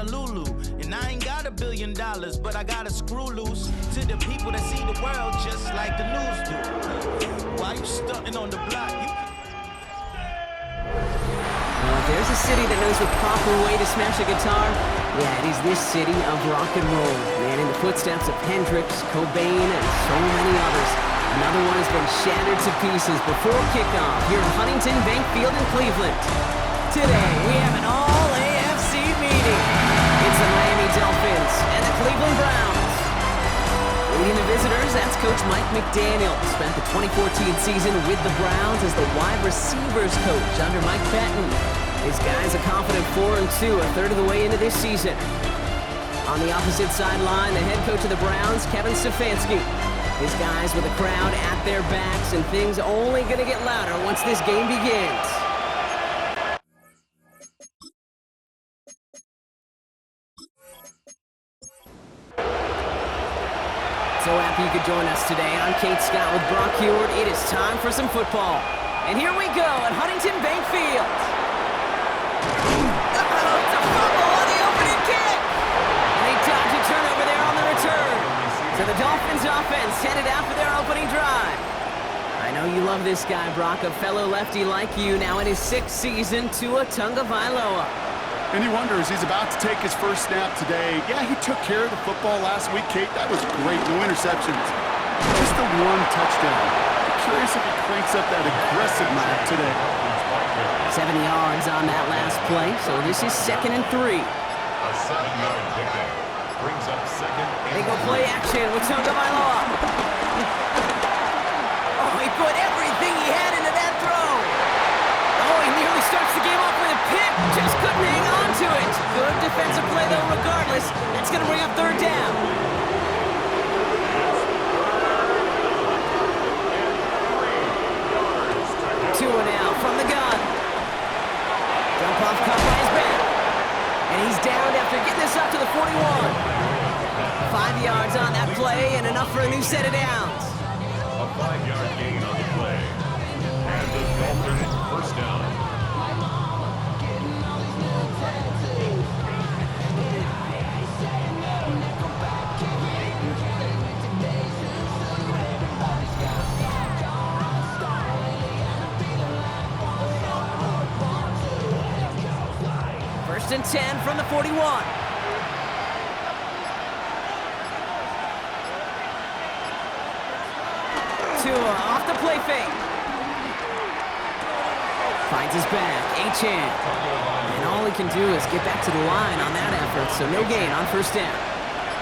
Honolulu. And I ain't got $1 billion, but I got a screw loose to the people that see the world just like the news do. Why you stunting on the block? Well, if there's a city that knows the proper way to smash a guitar, yeah, it is this city of rock and roll. Man, in the footsteps of Hendrix, Cobain, and so many others. Another one has been shattered to pieces before kickoff here at Huntington Bank Field in Cleveland. Today, we have an all-AFC meeting. It's the Miami Dolphins and the Cleveland Browns. Leading the visitors, that's Coach Mike McDaniel. Spent the 2014 season with the Browns as the wide receivers coach under Mike Patton. His guys a confident 4-2, a third of the way into this season. On the opposite sideline, the head coach of the Browns, Kevin Stefanski. His guys with the crowd at their backs, and things only going to get louder once this game begins. So happy you could join us today. I'm Kate Scott with Brock Heward. It is time for some football. And here we go at Huntington Bank Field. It's a fumble on the opening kick. And they dodge a turnover there on the return. So the Dolphins offense headed out for their opening drive. I know you love this guy, Brock, a fellow lefty like you, now in his 6th season, Tua Tagovailoa. And he wonders, he's about to take his first snap today. Yeah, he took care of the football last week, Kate. That was great. No interceptions. Just the one touchdown. I'm curious if he cranks up that aggressive map today. 7 yards on that last play, so this is 2nd and 3. A 7-yard pickup brings up 2nd. They go play action with Tagovailoa. Oh, he put everything he had into that throw. Oh, he nearly starts the game off with a pick. Just couldn't hang on to it. Good defensive play, though, regardless. It's going to bring up 3rd down. Tua now from the gun. Dump off caught by his back. And he's down after getting this up to the 41. 5 yards on that play and enough for a new set of downs. A 5-yard gain on the play. And the Dolphins first down. First and 10 from the 41. Tua off the play fake. Finds his back, Achane. And all he can do is get back to the line on that effort, so no gain on first down.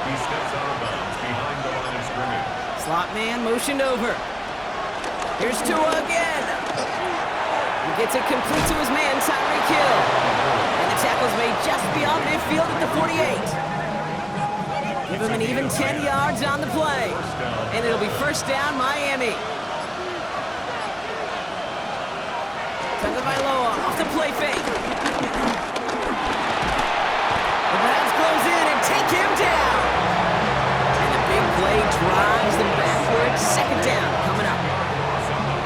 He steps out of bounds behind the line of scrimmage. Slot man motioned over. Here's Tua again. He gets it complete to his man, Tyreek Hill. And the tackle's made just beyond midfield at the 48. Give him an even 10 yards on the play. And it'll be first down, Miami. Tagovailoa off the play fake. The Browns close in and take him down. And the big play drives them backwards. 2nd down coming up.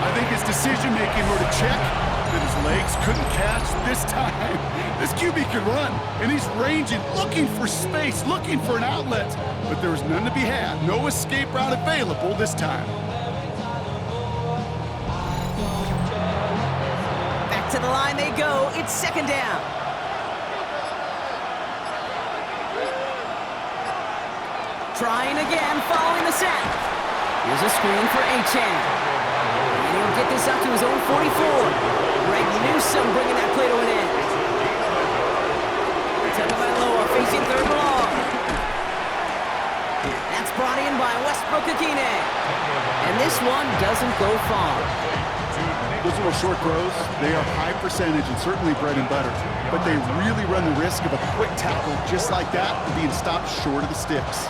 I think his decision-making were to check that his legs couldn't catch this time. This QB can run, and he's ranging, looking for space, looking for an outlet. But there was none to be had. No escape route available this time. Back to the line they go. It's 2nd down. Trying again, following the sack. Here's a screen for Achane. And he'll get this up to his own 44. Greg Newsome bringing that play to an end. Tagovailoa facing 3rd and long. That's brought in by Westbrook-Ikhine. And this one doesn't go far. Those little short throws, they are high percentage and certainly bread and butter. But they really run the risk of a quick tackle just like that and being stopped short of the sticks.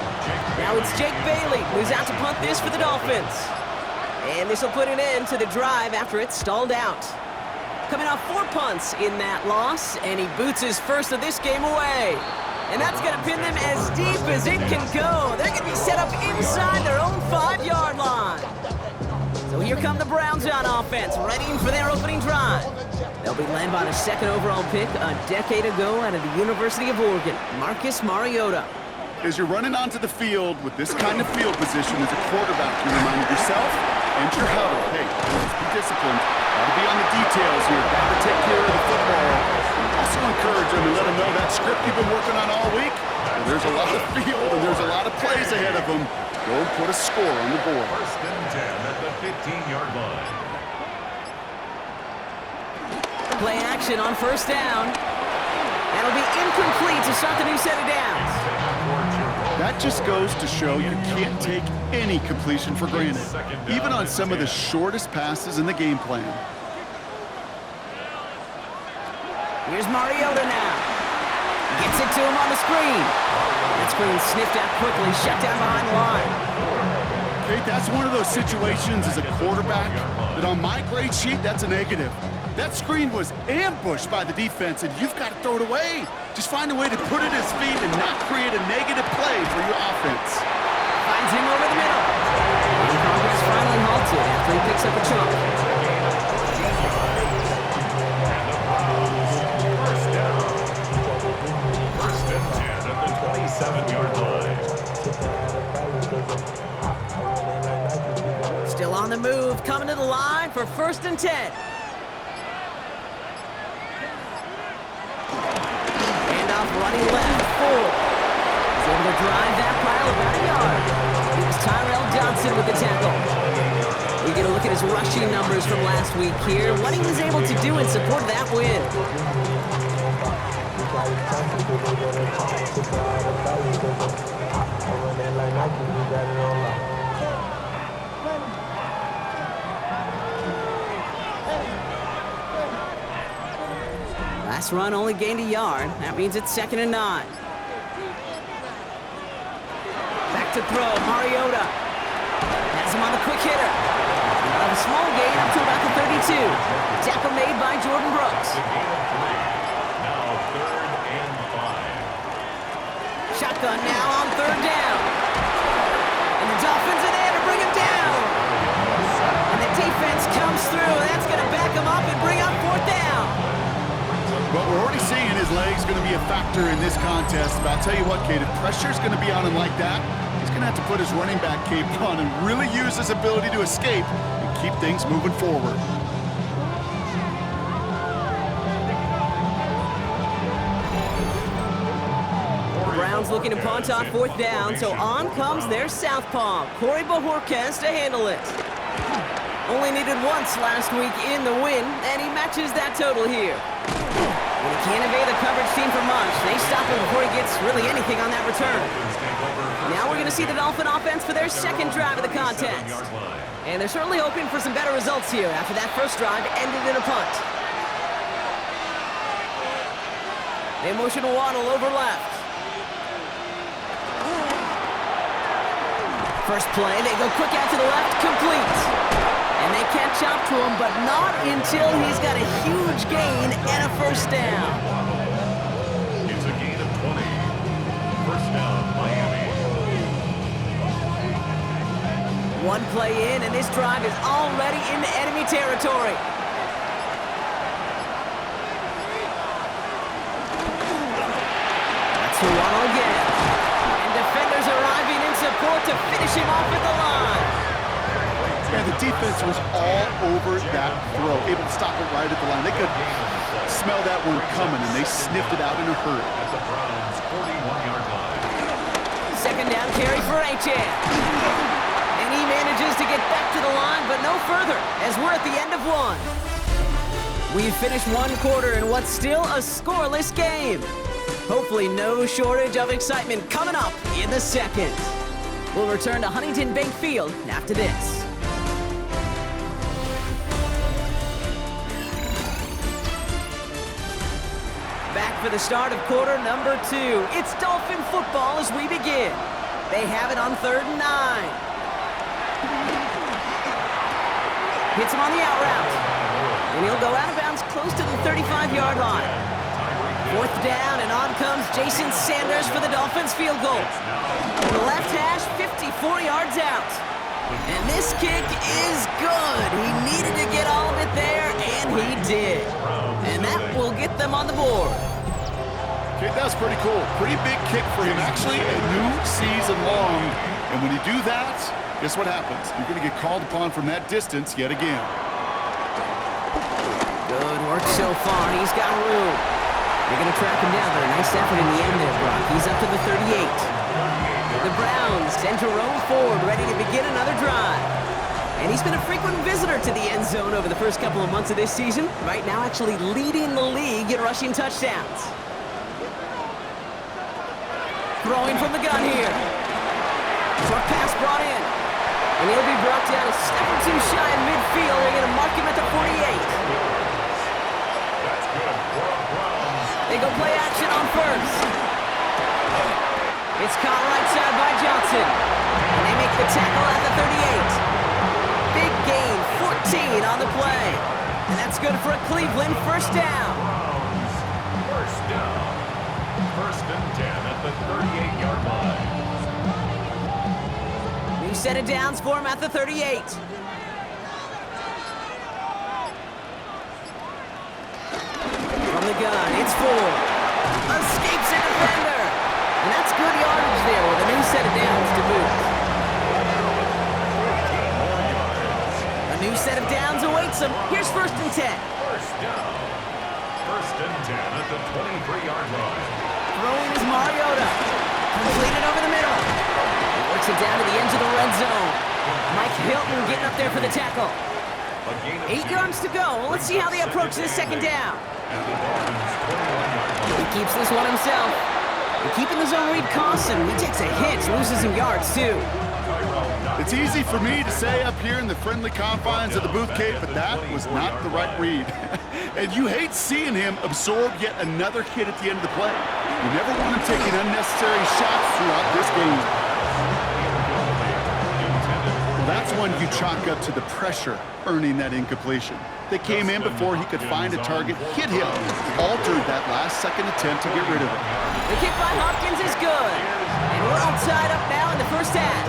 Now it's Jake Bailey who's out to punt this for the Dolphins. And this will put an end to the drive after it's stalled out. Coming off 4 punts in that loss, and he boots his first of this game away. And that's going to pin them as deep as it can go. They're going to be set up inside their own 5-yard line. So here come the Browns on offense, ready for their opening drive. They'll be led by the second overall pick a decade ago out of the University of Oregon, Marcus Mariota. As you're running onto the field with this kind of field position as a quarterback, you remind yourself and your huddle, hey, let's be disciplined. Gotta be on the details here. Gotta take care of the football. Also encourage them and let them know that script you've been working on all week. Well, there's a lot of field and there's a lot of plays ahead of them. Go and put a score on the board. First and 10 at the 15-yard line. Play action on first down. That'll be incomplete to start the new set of downs. That just goes to show you can't take any completion for granted, even on some of the shortest passes in the game plan. Here's Mariota now. Gets it to him on the screen. That screen sniffed out quickly, shut down behind the line. Okay, that's one of those situations as a quarterback that on my grade sheet, that's a negative. That screen was ambushed by the defense, and you've got to throw it away. Just find a way to put it at his feet and not create a negative play for your offense. Finds him over the middle. And progress finally halted after he picks up a chunk. First down. First and 10 at the 27-yard line. Still on the move, coming to the line for first and 10. Running left, full. He's able to drive that pile about a yard. It was Tyrell Johnson with the tackle. We get a look at his rushing numbers from last week here. What he was able to do in support of that win. Last run only gained a yard. That means it's 2nd and 9. Back to throw, Mariota. Has him on the quick hitter. A small gain up to about the 32. Tackle made by Jordan Brooks. Now 3rd and 5. Shotgun now on 3rd down. And the Dolphins are there to bring him down. And the defense comes through. That's going to back him up and bring up 4th down. But we're already seeing his leg's going to be a factor in this contest. But I'll tell you what, Kate, if pressure's going to be on him like that, he's going to have to put his running back cape on and really use his ability to escape and keep things moving forward. The Browns looking to punt on 4th down, so on comes their southpaw, Corey Bajorquez, to handle it. Only needed once last week in the win, and he matches that total here. When he can't evade the coverage team for much, they stop him before he gets really anything on that return. Now we're going to see the Dolphin offense for their second drive of the contest. And they're certainly hoping for some better results here after that first drive ended in a punt. They motion Waddle over left. First play, they go quick out to the left, complete. And they catch up to him, but not until he's got a huge gain and a first down. It's a gain of 20. First down, Miami. One play in, and this drive is already into enemy territory. That's Waddle again. And defenders arriving in support to finish him off at the line. And the defense was all over that throw, able to stop it right at the line. They could smell that one coming, and they sniffed it out in a hurry. At the Browns' 41-yard line. Second down carry for H.A. And he manages to get back to the line, but no further, as we're at the end of one. We've finished one quarter in what's still a scoreless game. Hopefully no shortage of excitement coming up in the second. We'll return to Huntington Bank Field after this. Back for the start of quarter number 2. It's Dolphin football as we begin. They have it on 3rd and 9. Hits him on the out route. And he'll go out of bounds close to the 35-yard line. 4th down, and on comes Jason Sanders for the Dolphins field goal. The left hash, 54 yards out. And this kick is good. He needed to get all of it there, and he did. And that will get them on the board. Okay, that's pretty cool. Pretty big kick for him. Actually, a new season long. And when you do that, guess what happens? You're going to get called upon from that distance yet again. Good work so far. He's got room. They're going to track him down, but a nice effort in the end there, Brock. He's up to the 38. The Browns send to roll forward, ready to begin another drive. And he's been a frequent visitor to the end zone over the first couple of months of this season. Right now, actually leading the league in rushing touchdowns. Throwing from the gun here. Short pass brought in. And he'll be brought down a step or two shy in midfield. They're going to mark him at the 48. They go play action on first. It's caught right side by Johnson. And they make the tackle at the 38. Big gain, 14 on the play. And that's good for a Cleveland first down. First down. First and 10 at the 38-yard line. New set of downs for him at the 38. From the gun, it's Ford. Escapes a defender. And that's good yardage there with a new set of downs to boot. A new set of downs awaits him. Here's first and 10. First down. First and 10 at the 23-yard line. Throwing is Mariota. Completed over the middle. He works it down to the edge of the red zone. Mike Hilton getting up there for the tackle. 8 yards to go. Let's see how they approach this second down. He keeps this one himself. And keeping the zone read costs him. He takes a hit, loses some yards too. It's easy for me to say up here in the friendly confines of the booth, Kate, but that was not the right read. And you hate seeing him absorb yet another hit at the end of the play. You never want him taking unnecessary shots throughout this game. That's one you chalk up to the pressure earning that incompletion. They came in before he could find a target, hit him, altered that last-second attempt to get rid of it. The kick by Hopkins is good. And we're all tied up now in the first half.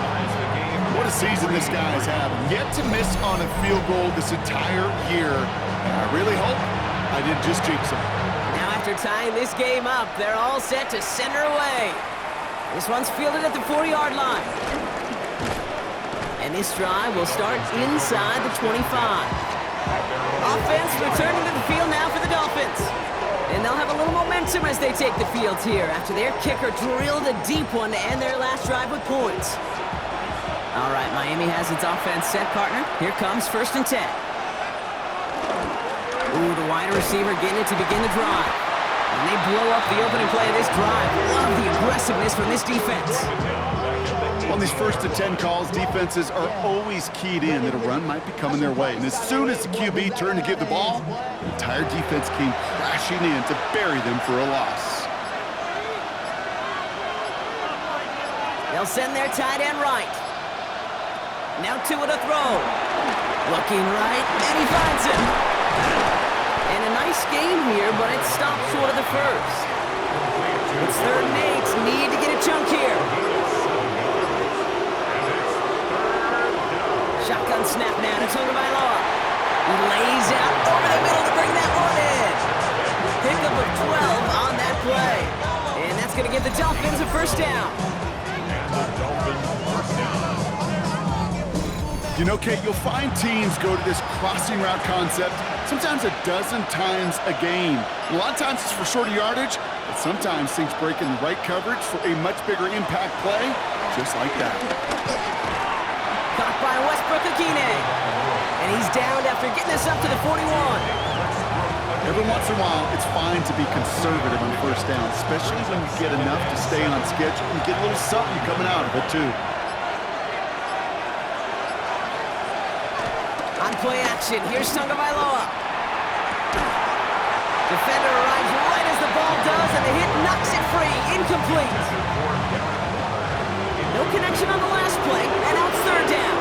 What a season this guy's having. Yet to miss on a field goal this entire year. And I really hope I didn't just jinx him. Now after tying this game up, they're all set to center away. This one's fielded at the 40-yard line. And this drive will start inside the 25. Offense returning to the field now for the Dolphins. And they'll have a little momentum as they take the field here after their kicker drilled a deep one to end their last drive with points. All right, Miami has its offense set, partner. Here comes first and 10. Ooh, the wide receiver getting it to begin the drive. And they blow up the opening play of this drive. Love the aggressiveness from this defense. On these first and 10 calls, defenses are always keyed in that a run might be coming their way. And as soon as the QB turned to give the ball, the entire defense came crashing in to bury them for a loss. They'll send their tight end right. Now Tua to throw. Looking right, and he finds him. And a nice game here, but it stopped short of the first. It's 3rd and 8. Need to get a chunk here. Shotgun snap now to Tagovailoa. He lays out over the middle to bring that one in. Pickup of 12 on that play. And that's going to give the Dolphins a first down. You know, Kate, you'll find teams go to this crossing route concept sometimes a dozen times a game. And a lot of times it's for shorter yardage, but sometimes things break in the right coverage for a much bigger impact play, just like that. Caught by Westbrook-Ikhine. And he's downed after getting this up to the 41. Every once in a while, it's fine to be conservative on first down, especially when you get enough to stay on schedule and get a little something coming out of it, too. On play action, here's Tagovailoa. Defender arrives right as the ball does, and the hit knocks it free. Incomplete. No connection on the last play, and now it's 3rd down.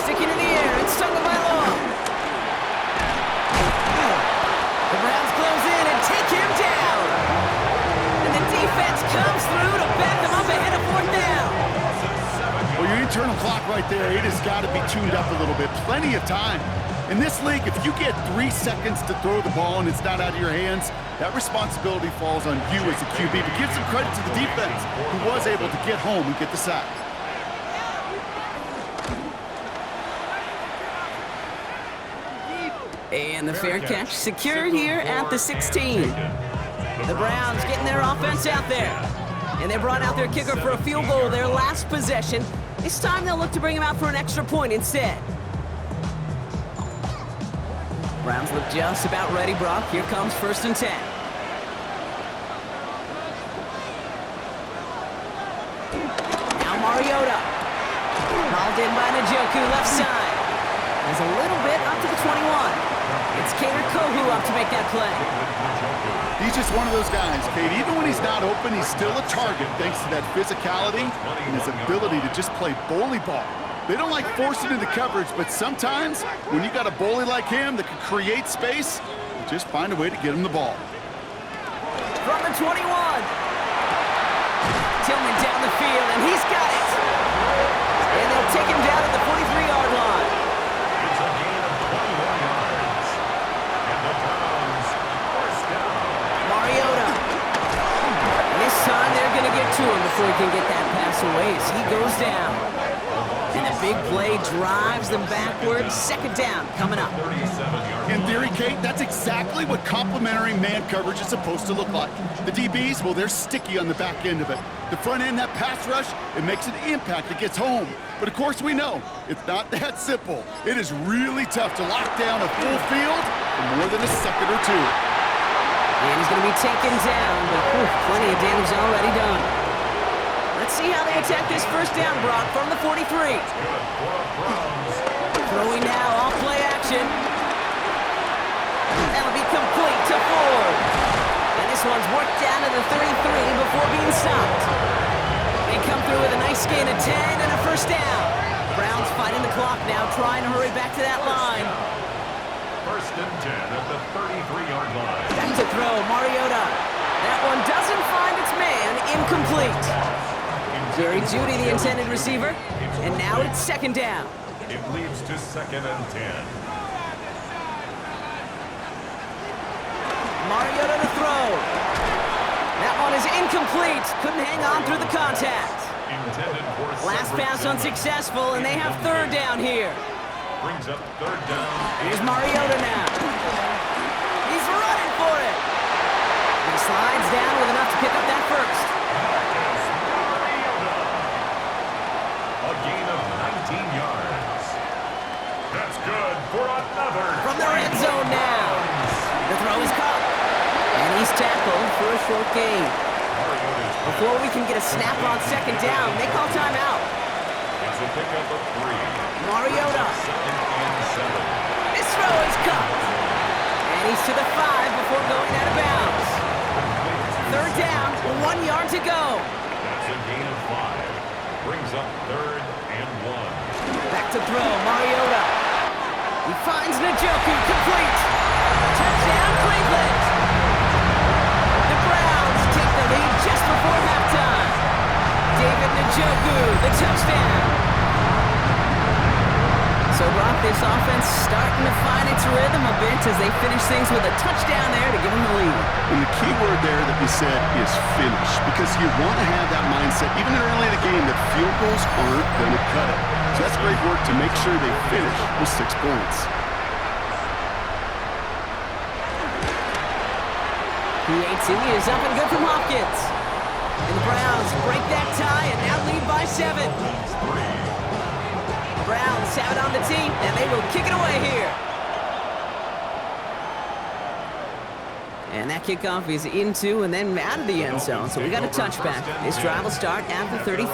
Sticking in the air, it's Tagovailoa. The Browns close in and take him down. And the defense comes through to back them up ahead of 4th down. right there. It has got to be tuned up a little bit. Plenty of time. In this league, if you get 3 seconds to throw the ball and it's not out of your hands, that responsibility falls on you as a QB. But give some credit to the defense who was able to get home and get the sack. And the fair catch secured here at the 16. The Browns getting their offense out there. And they brought out their kicker for a field goal their last possession. This time they'll look to bring him out for an extra point instead. Browns look just about ready, Brock. Here comes 1st and 10. Now Mariota. Hauled in by Njoku, left side. There's a little bit up to the 21. It's Kader Kohu up to make that play. He's just one of those guys, Kate. Even when he's not open, he's still a target thanks to that physicality and his ability to just play bully ball. They don't like forcing into coverage, but sometimes when you got a bully like him that can create space, you just find a way to get him the ball. From the 21. Tillman down the field, and he's got it. And they'll take him down at the 43-yard line. It's a gain of 21 yards. And the Browns first down. Mariota. And this time they're going to get to him before he can get that pass away as he goes down. And the big play drives them backwards. 2nd down coming up. 37 yards. In theory, Kate, that's exactly what complementary man coverage is supposed to look like. The DBs, well, they're sticky on the back end of it. The front end, that pass rush, it makes an impact. It gets home. But, of course, we know it's not that simple. It is really tough to lock down a full field for more than a second or two. And he's going to be taken down, but plenty of damage already done. Let's see how they attack this 1st down, Brock, from the 43. Throwing now, off play action. That'll be complete to Ford. And this one's worked down to the 33 before being stopped. They come through with a nice gain of 10 and a 1st down. Browns fighting the clock now, trying to hurry back to that line. 1st and 10 at the 33-yard line. Back to throw, Mariota. That one doesn't find its man, incomplete. Jerry Jeudy, the intended receiver, and now it's 2nd down. It leads to 2nd and 10. Mariota to throw. That one is incomplete. Couldn't hang on through the contact. Intended for Last pass unsuccessful, and they have 3rd down here. Brings up 3rd down. Here's Mariota now. He's running for it. And he slides down with enough to pick up that 1st. A gain of 19 yards. That's good for another. From the red zone now. The throw is caught. And he's tackled for a short gain. Before we can get a snap on 2nd down, they call timeout. It's a pickup of 3. Mariota. 2nd and 7. This throw is caught. And he's to the 5 before going out of bounds. 3rd down, 1 yard to go. That's a gain of 5. Brings up 3rd and 1. Back to throw, Mariota. He finds Njoku, complete. Touchdown, Cleveland. The Browns take the lead just before halftime. David Njoku, the touchdown. So, Brock, this offense starting to find its rhythm a bit as they finish things with a touchdown there to give them the lead. And the key word there that we said is finish, because you want to have that mindset, even early in the game, that field goals aren't going to cut it. So that's great work to make sure they finish with 6 points. PAT is up and good from Hopkins. And the Browns break that tie and now lead by 7. Browns have it on the tee, and they will kick it away here. And that kickoff is into and then out of the end zone, so we got a touchback. This drive will start at the 35.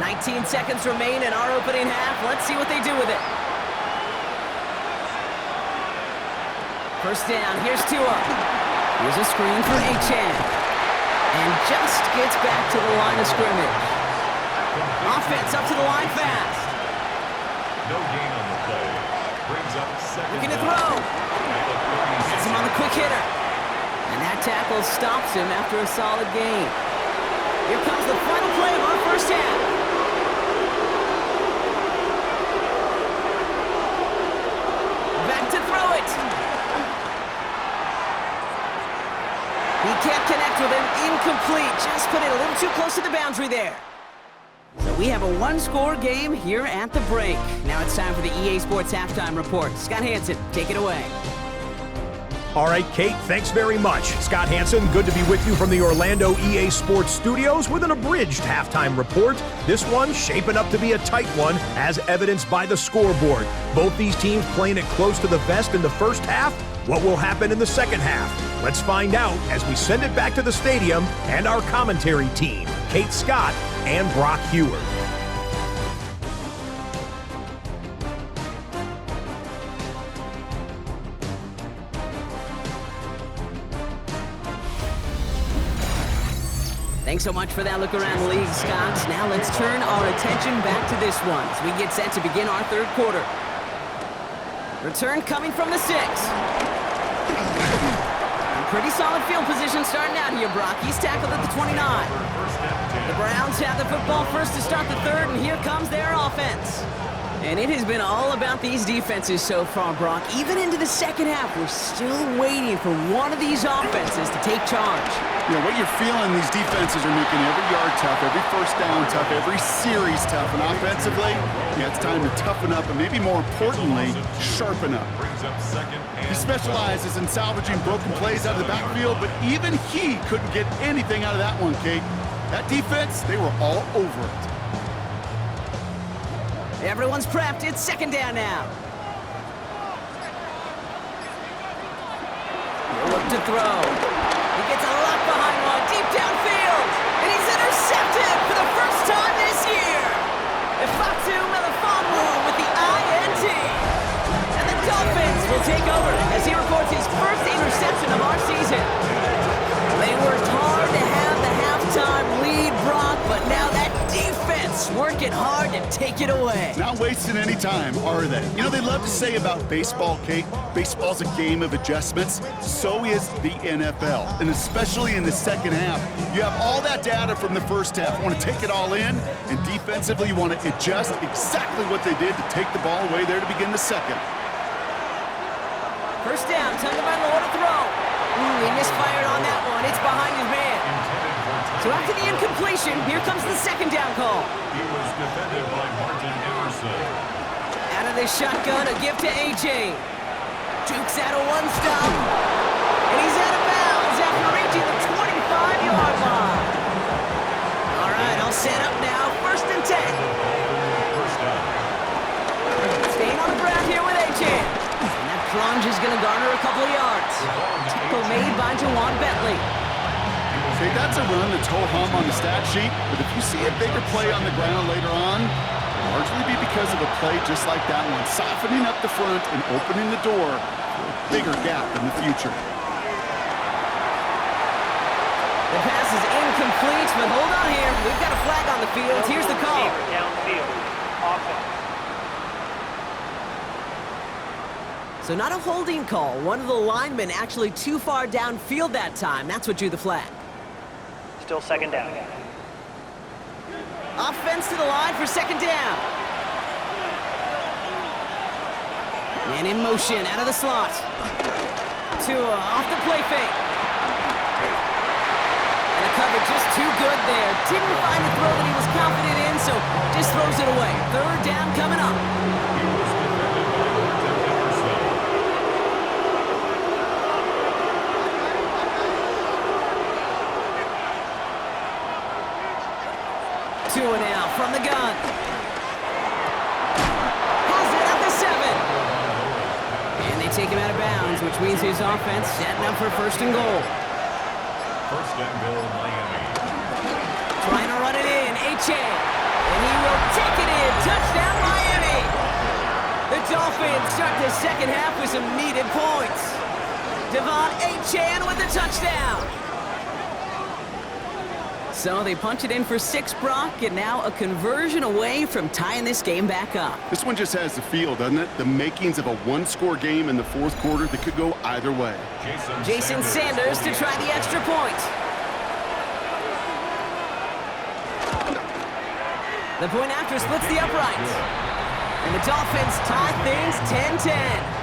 19 seconds remain in our opening half. Let's see what they do with it. 1st down, here's Tua. Here's a screen for Achane. And just gets back to the line of scrimmage. Offense up to the line fast. No gain on the play. Brings up 2nd. Looking to throw. Gets him on the quick hitter. And that tackle stops him after a solid gain. Here comes the final play of our 1st half. He can't connect with him. Incomplete. Just put it a little too close to the boundary there. So we have a one-score game here at the break. Now it's time for the EA Sports Halftime Report. Scott Hansen, take it away. All right, Kate, thanks very much. Scott Hansen, good to be with you from the Orlando EA Sports Studios with an abridged halftime report. This one shaping up to be a tight one, as evidenced by the scoreboard. Both these teams playing it close to the vest in the first half. What will happen in the second half? Let's find out as we send it back to the stadium and our commentary team, Kate Scott and Brock Heward. Thanks so much for that look around the league, Scott. Now let's turn our attention back to this one as we get set to begin our third quarter. Return coming from the 6. Pretty solid field position starting out here, Brock. He's tackled at the 29. The Browns have the football first to start the third, and here comes their offense. And it has been all about these defenses so far, Brock. Even into the second half, we're still waiting for one of these offenses to take charge. Yeah, what you're feeling, these defenses are making every yard tough, every first down tough, every series tough. And offensively, yeah, it's time to toughen up, and maybe more importantly, sharpen up. He specializes in salvaging broken plays out of the backfield, but even he couldn't get anything out of that one, Kate. That defense, they were all over it. Everyone's prepped. It's second down now. He'll look to throw. He gets a lock behind one, deep downfield, and he's intercepted for the first time this year. Ifatu Melifonwu with the INT. And the Dolphins will take over as he records his first interception of our season. They worked hard to have the halftime lead, Brock, but now that defense working hard to take it away. Not wasting any time, are they? You know, they love to say about baseball, Kate, baseball's a game of adjustments. So is the NFL. And especially in the second half, you have all that data from the first half. You want to take it all in, and defensively you want to adjust exactly what they did to take the ball away there to begin the second. First down, Tonga by Lord to throw. He misfired on that one. It's behind his man. So after the incompletion, here comes the second down call. He was defended by Martin Emerson. Out of the shotgun, a gift to A.J. Dukes out a one-stop. And he's out of bounds after reaching the 25-yard line. All right, all set up now. First and 10. First down. Staying on the ground here with A.J. And that plunge is going to garner a couple of yards. Tackle made by Jawan Bentley. Hey, that's a run that's ho-hum on the stat sheet, but if you see a bigger play on the ground later on, it'll largely be because of a play just like that one, softening up the front and opening the door for a bigger gap in the future. The pass is incomplete, but hold on here. We've got a flag on the field. Here's the call. Downfield. Offense. So not a holding call. One of the linemen actually too far downfield that time. That's what drew the flag. Still second down. Offense to the line for second down. Man in motion out of the slot. Tua off the play fake. And the cover just too good there. Didn't find the throw that he was confident in, so just throws it away. Third down coming up. Tua now from the gun. Has it at the 7. And they take him out of bounds, which means his offense setting up for first and goal. First and goal, Miami. Trying to run it in, H.A. And he will take it in. Touchdown, Miami. The Dolphins start the second half with some needed points. Devon Achane with the touchdown. So they punch it in for 6, Brock, and now a conversion away from tying this game back up. This one just has the feel, doesn't it? The makings of a one-score game in the fourth quarter that could go either way. Jason Sanders to try the extra point. The point after splits the uprights. And the Dolphins tie things 10-10.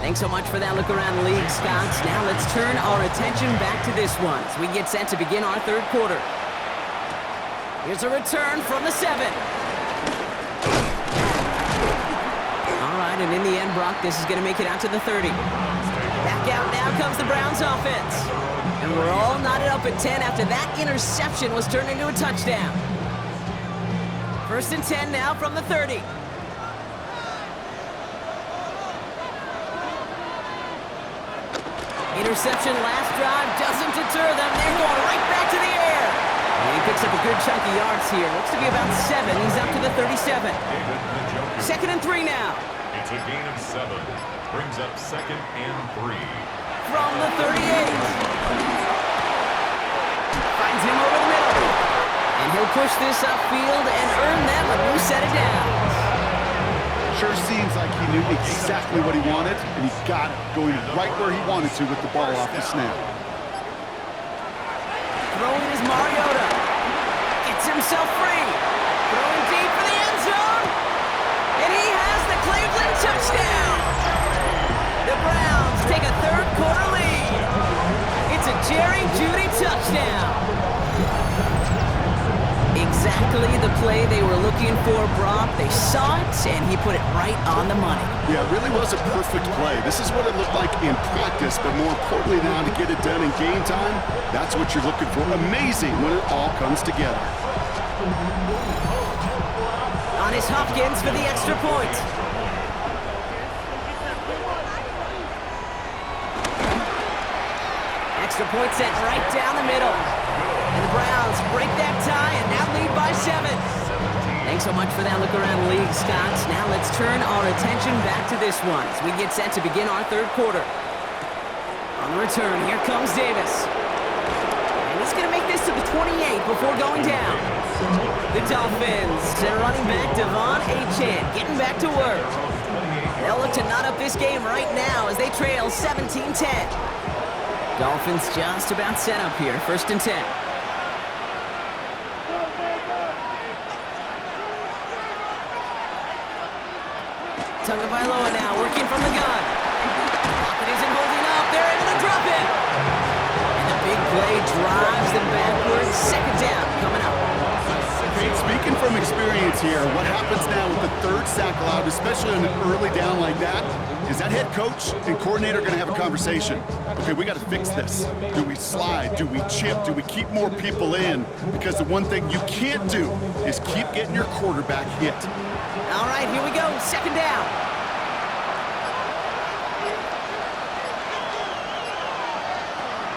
Thanks so much for that look around the league, Scott. Now let's turn our attention back to this one as we get set to begin our third quarter. Here's a return from the 7. All right, and in the end, Brock, this is going to make it out to the 30. Back out now comes the Browns offense. And we're all knotted up at 10 after that interception was turned into a touchdown. 1st and 10 now from the 30. Interception last drive doesn't deter them. They're going right back to the air. And he picks up a good chunk of yards here. Looks to be about 7. He's up to the 37. 2nd and 3 now. It's a gain of 7. Brings up 2nd and 3. From the 38. Finds him over the middle. And he'll push this upfield and earn them a new set of downs. Sure seems like he knew exactly what he wanted, and he got it, going right where he wanted to with the ball off the snap. Throwing is Mariota. Gets himself free. Throwing deep for the end zone. And he has the Cleveland touchdown. The Browns take a third quarter lead. It's a Jerry Jeudy touchdown. Exactly the play they were looking for, Brock. They saw it, and he put it right on the money. Yeah, it really was a perfect play. This is what it looked like in practice, but more importantly now to get it done in game time, that's what you're looking for. Amazing when it all comes together. On is Hopkins for the extra point. Extra point set right down the middle. And the Browns break that tie and now lead by 7. Thanks so much for that look around the league, Scott. Now let's turn our attention back to this one as we get set to begin our third quarter. On the return, here comes Davis. And he's going to make this to the 28 before going down. The Dolphins, their running back, Devon Achane, getting back to work. They'll look to knot up this game right now as they trail 17-10. Dolphins just about set up here, 1st and 10. Tagovailoa now working from the gun. Pocket isn't holding up. They're able to drop it. And the big play drives them backwards. 2nd down coming up. Speaking from experience here, what happens now with the 3rd sack allowed, especially on an early down like that, is that head coach and coordinator going to have a conversation. Okay, we got to fix this. Do we slide? Do we chip? Do we keep more people in? Because the one thing you can't do is keep getting your quarterback hit. All right, here we go. 2nd down.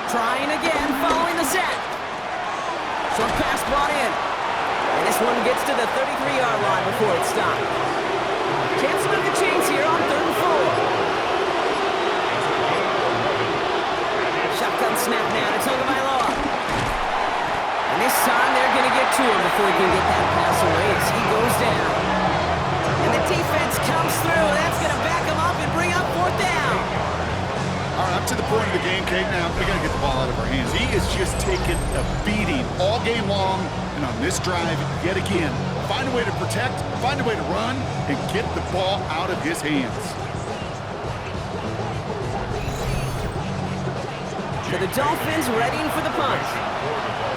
Trying again, following the set. Short pass brought in. And this one gets to the 33-yard line before it's stopped. Chance to move the chains here on 3rd and 4. Shotgun snap now to Tagovailoa. And this time they're going to get to him before he can get that pass away as he goes down. And the defense comes through. That's going to back him up and bring up 4th down. All right, up to the point of the game, Kate, now we got to get the ball out of our hands. He is just taking a beating all game long, and on this drive, yet again, find a way to protect, find a way to run, and get the ball out of his hands. So the Dolphins readying for the punt.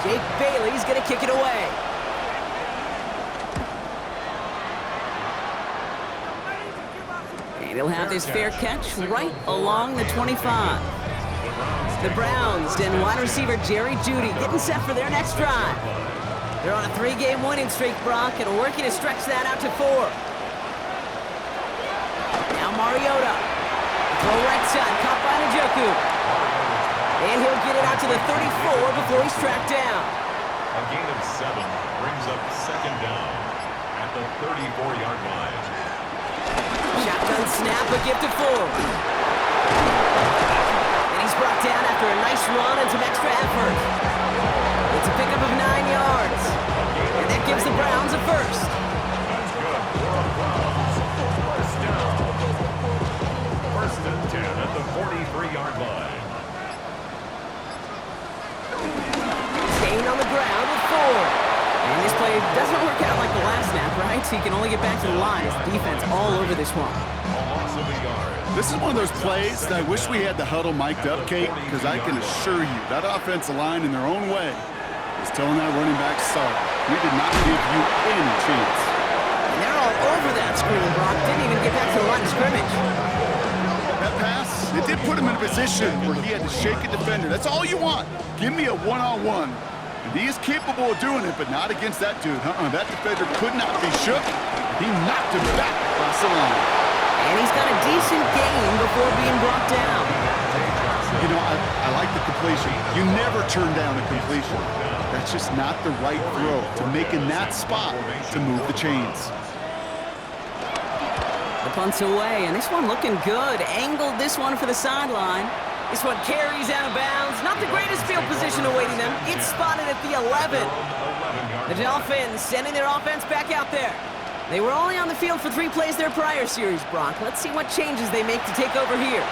Jake Bailey's going to kick it away. And he'll have this fair catch right along the 25. The Browns and wide receiver Jerry Jeudy getting set for their next drive. They're on a 3-game winning streak, Brock, and working to stretch that out to 4. Now Mariota. Throw right side, caught by Njoku. And he'll get it out to the 34 before he's tracked down. A gain of 7 brings up 2nd down at the 34-yard line. Shotgun snap, a gift to Full. And he's brought down after a nice run and some extra effort. It's a pickup of 9 yards. And that gives the Browns a first. That's good for a Browns. 1st down. 1st and 10 at the 43-yard line. Staying on the ground with 4. And this play doesn't work out like the last snap, right? So he can only get back to the line as the defense all over this one. A loss of a yard. This is one of those plays that I wish we had the huddle mic'd up, Kate, because I can assure you that offensive line in their own way is telling that running back, sorry, we did not give you any chance. And they're all over that screen, Brock. Didn't even get back to the line of scrimmage. That pass, it did put him in a position where he had to shake a defender. That's all you want. Give me a one-on-one. And he is capable of doing it, but not against that dude. That defender could not be shook. He knocked him back across the line. And he's got a decent gain before being brought down. You know, I like the completion. You never turn down a completion. That's just not the right throw to make in that spot to move the chains. The punt's away, and this one looking good. Angled this one for the sideline. This one carries out of bounds. Not the greatest field position awaiting them. It's spotted at the 11. The Dolphins sending their offense back out there. They were only on the field for 3 plays their prior series, Brock. Let's see what changes they make to take over here.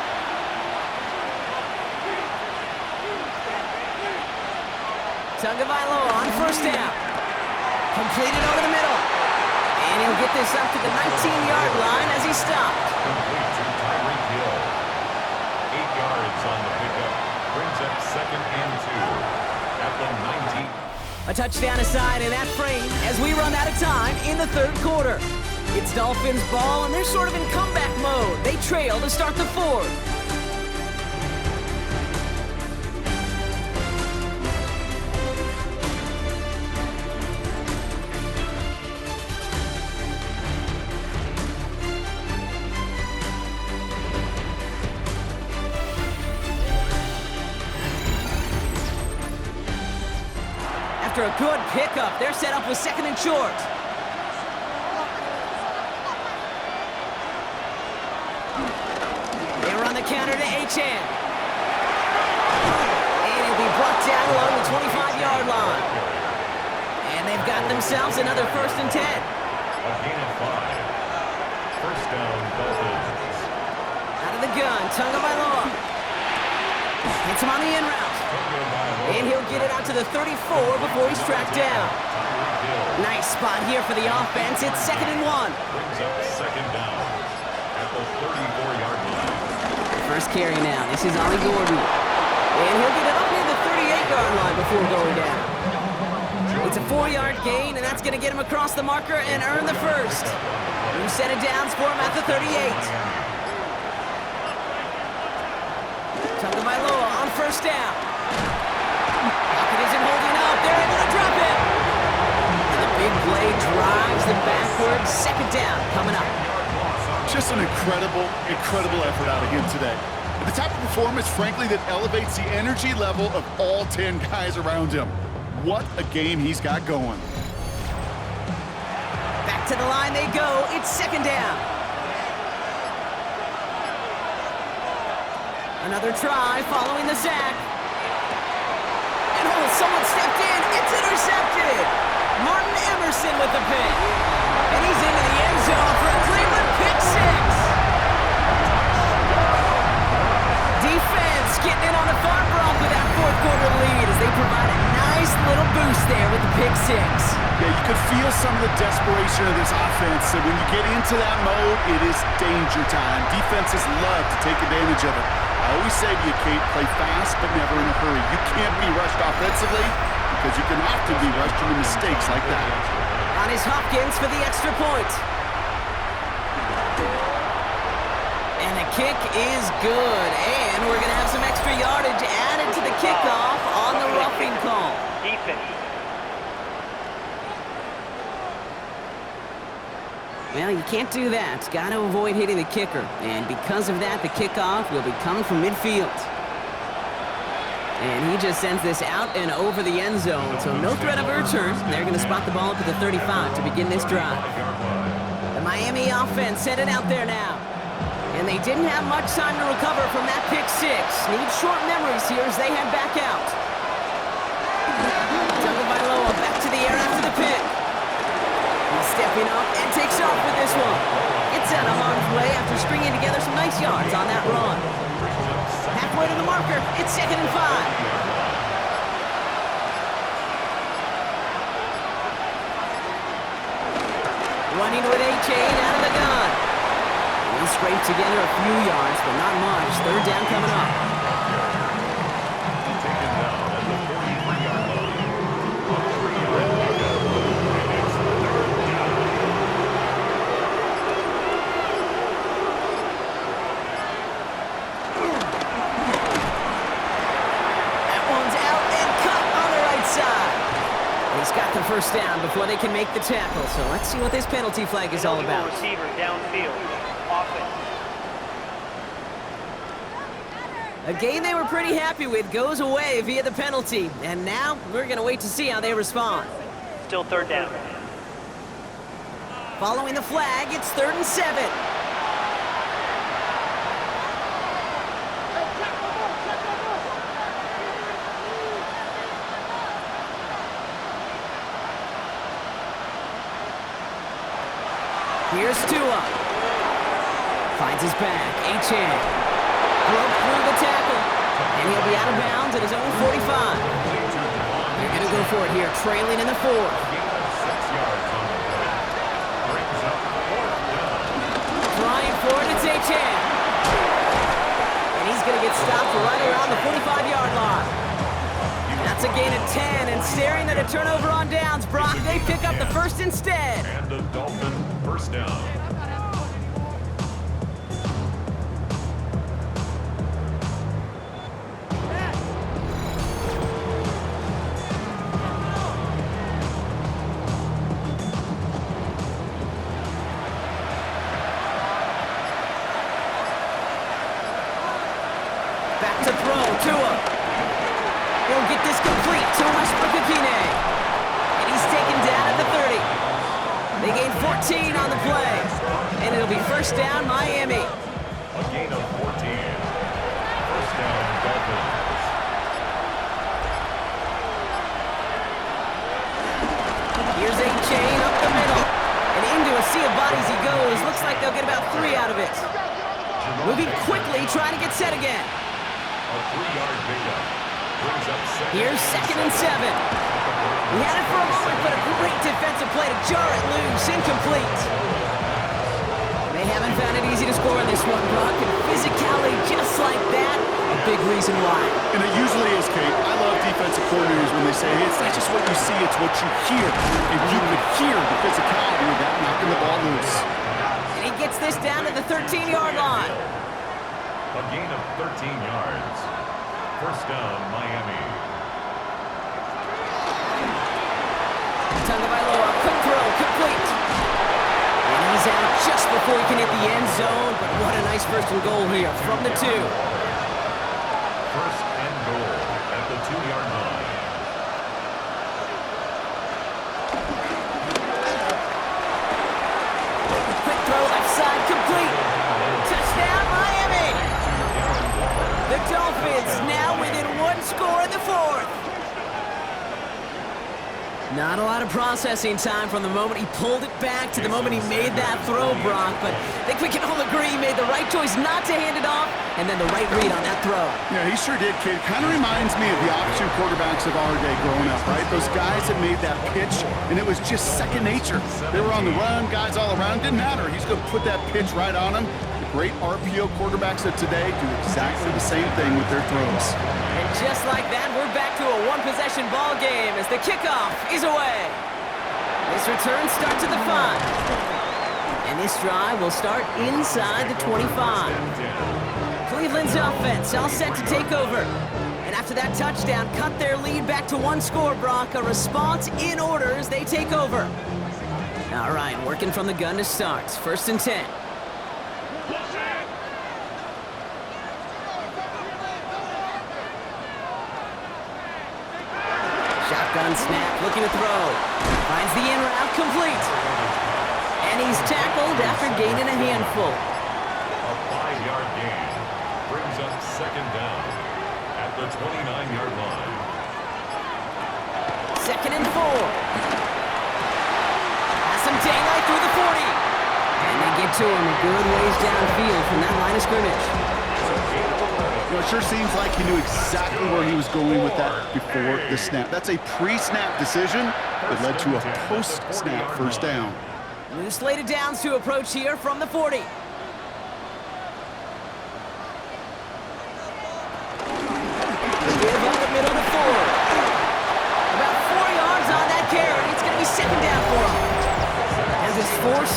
Tagovailoa on first down. Completed over the middle. And he'll get this up to the 19-yard line as he stopped. Complete to Tyreek Hill. 8 yards on the pickup. Brings up 2nd and 2 at the 19. A touchdown aside in that frame as we run out of time in the 3rd quarter. It's Dolphins ball, and they're sort of in comeback mode. They trail to start the 4th. After a good pickup, they're set up with 2nd and short. They run the counter to Achane. And he'll be brought down along the 25-yard line. And they've got themselves another 1st and 10. A gain of 5. First down, Dolphins. Out of the gun, Tagovailoa. Hits him on the in route. And he'll get it out to the 34 before he's tracked down. Nice spot here for the offense. It's 2nd and 1. Brings up 2nd down at the 34-yard line. First carry now. This is Ollie Gordon. And he'll get it up near the 38-yard line before going down. It's a 4-yard gain, and that's going to get him across the marker and earn the 1st. New set of downs for him at the 38. Tagovailoa on first down. Pocket isn't holding up. They're able to drop it. And the big play drives them backwards. 2nd down coming up. Just an incredible effort out of him today. The type of performance, frankly, that elevates the energy level of all 10 guys around him. What a game he's got going. Back to the line they go. It's 2nd down. Another try following the sack. And someone stepped in. It's intercepted. Martin Emerson with the pick. And he's into the end zone for a Cleveland pick 6. Defense getting in on the farm block with that 4th quarter lead as they provide a nice little boost there with the pick 6. Yeah, you could feel some of the desperation of this offense. And when you get into that mode, it is danger time. Defenses love to take advantage of it. I always say to you, Kate, play fast but never in a hurry. You can't be rushed offensively because you can often be rushed into mistakes like that. On is Hopkins for the extra point. And the kick is good. And we're going to have some extra yardage added to the kickoff on the roughing call. Defense. Well, you can't do that. Got to avoid hitting the kicker. And because of that, the kickoff will be coming from midfield. And he just sends this out and over the end zone. So no threat of a return. They're going to spot the ball up at the 35 to begin this drive. The Miami offense set it out there now. And they didn't have much time to recover from that pick 6. Need short memories here as they head back out. Tagovailoa back to the air after the pick. He's stepping up and takes off with this one. It's out of harm's way after stringing together some nice yards on that run. Halfway to the marker, it's 2nd and 5. Running with Achane out of the gun. He's scrape together a few yards, but not much. Third down coming up. Taken down at the 43-yard line. A 3-yard pickup. And it's third down. That one's out and cut on the right side. He's got the first down before they can make the tackle, so let's see what this penalty flag is all about. Receiver downfield. Offense. A game they were pretty happy with goes away via the penalty, and now we're going to wait to see how they respond. Still third down. Following the flag, it's 3rd and 7. Here's Tua. Finds his back. Achane. Broke through the tackle. And he'll be out of bounds at his own 45. They're going to go for it here, trailing in the 4th. 6 yards on the play. Brings up 4th down. Trying for it, it's Achane. And he's going to get stopped right around the 45-yard line. That's a gain of 10, and staring at a turnover on downs, Brock, they pick up the first instead. And the Dolphin first down. Back to throw, Tua. He'll get this complete to Westbrook-Akine. And he's taken down at the 30. They gain 14 on the play. And it'll be first down, Miami. A gain of 14. First down, Dolphins. Here's Achane up the middle. And into a sea of bodies he goes. Looks like they'll get about 3 out of it. Moving quickly, trying to get set again. A 3-yard pickup. Brings up second. Here's 2nd and 7. He had it for a moment, but a great defensive play to jar it loose. Incomplete. They haven't found it easy to score in this one, Brock. And physicality just like that, a big reason why. And it usually is, Kate. I love defensive coordinators when they say, hey, it's not just what you see, it's what you hear. And you could hear the physicality of that knocking the ball loose. And he gets this down to the 13-yard line. A gain of 13 yards. First down, Miami. Tagovailoa, quick throw, complete. And he's out just before he can hit the end zone. But what a nice first and goal here from the 2. First and goal at the 2-yard line. Quick throw, left side, complete. Touchdown, Miami. The Dolphins now within 1 score in the 4th. Not a lot of processing time from the moment he pulled it back to the moment he made that throw, Brock. But I think we can all agree he made the right choice not to hand it off, and then the right read on that throw. Yeah, he sure did, kid. Kind of reminds me of the option quarterbacks of our day growing up, right? Those guys that made that pitch, and it was just second nature. They were on the run, guys all around. Didn't matter. He's going to put that pitch right on him. The great RPO quarterbacks of today do exactly the same thing with their throws. And just like that, we're back to a one-possession ball game as the kickoff is away. This return starts at the 5. And this drive will start inside the 25. Cleveland's offense all set to take over. And after that touchdown, cut their lead back to 1 score, Brock. A response in order as they take over. All right, working from the gun to start. 1st and 10. Shotgun snap, looking to throw. Finds the in route, complete. And he's tackled after gaining a handful. A 5-yard gain brings up second down at the 29-yard line. 2nd and 4. Pass him daylight through the 40. And they get to him a good ways downfield from that line of scrimmage. You know, it sure seems like he knew exactly where he was going with that before the snap. That's a pre-snap decision that led to a post-snap first down. New slated downs to approach here from the 40.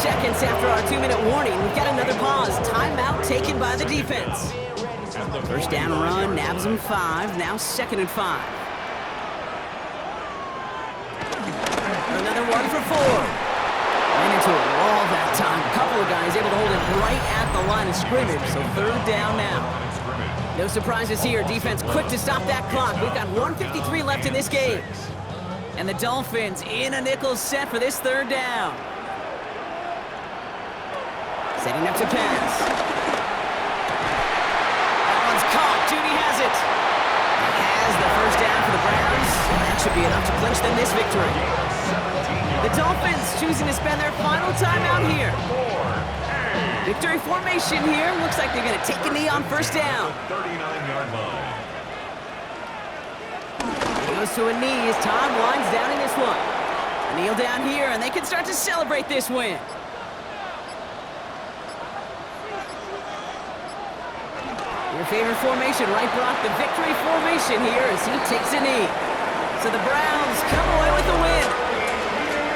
seconds after our 2-minute warning, we've got another pause. Timeout taken by the defense. First down run, nabs him 5, now 2nd and 5. Another one for 4. Ran into a wall that time. A couple of guys able to hold it right at the line of scrimmage, so 3rd down now. No surprises here. Defense quick to stop that clock. We've got 1:53 left in this game. And the Dolphins in a nickel set for this 3rd down. Setting up to pass. That one's caught. Judy has it. Has the first down for the Browns. And that should be enough to clinch them this victory. The Dolphins choosing to spend their final timeout here. Victory formation here. Looks like they're going to take a knee on first down. 39-yard line. He goes to a knee as Tom winds down in this one. A kneel down here, and they can start to celebrate this win. Your favorite formation, right, Brock? The victory formation here as he takes a knee. So the Browns come away with the win.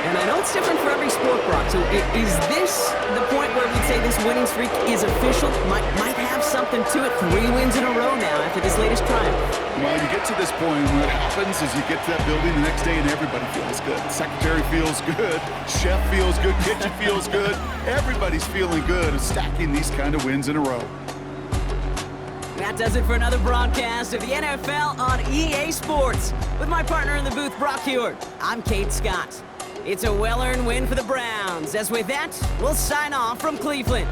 And I know it's different for every sport, Brock. So is this the point where we'd say this winning streak is official? Might have something to it. 3 wins in a row now after this latest triumph. Well, you get to this point, and what happens is you get to that building the next day and everybody feels good. Secretary feels good, chef feels good, kitchen feels good. Everybody's feeling good of stacking these kind of wins in a row. That does it for another broadcast of the NFL on EA Sports. With my partner in the booth, Brock Huard, I'm Kate Scott. It's a well-earned win for the Browns. As with that, we'll sign off from Cleveland.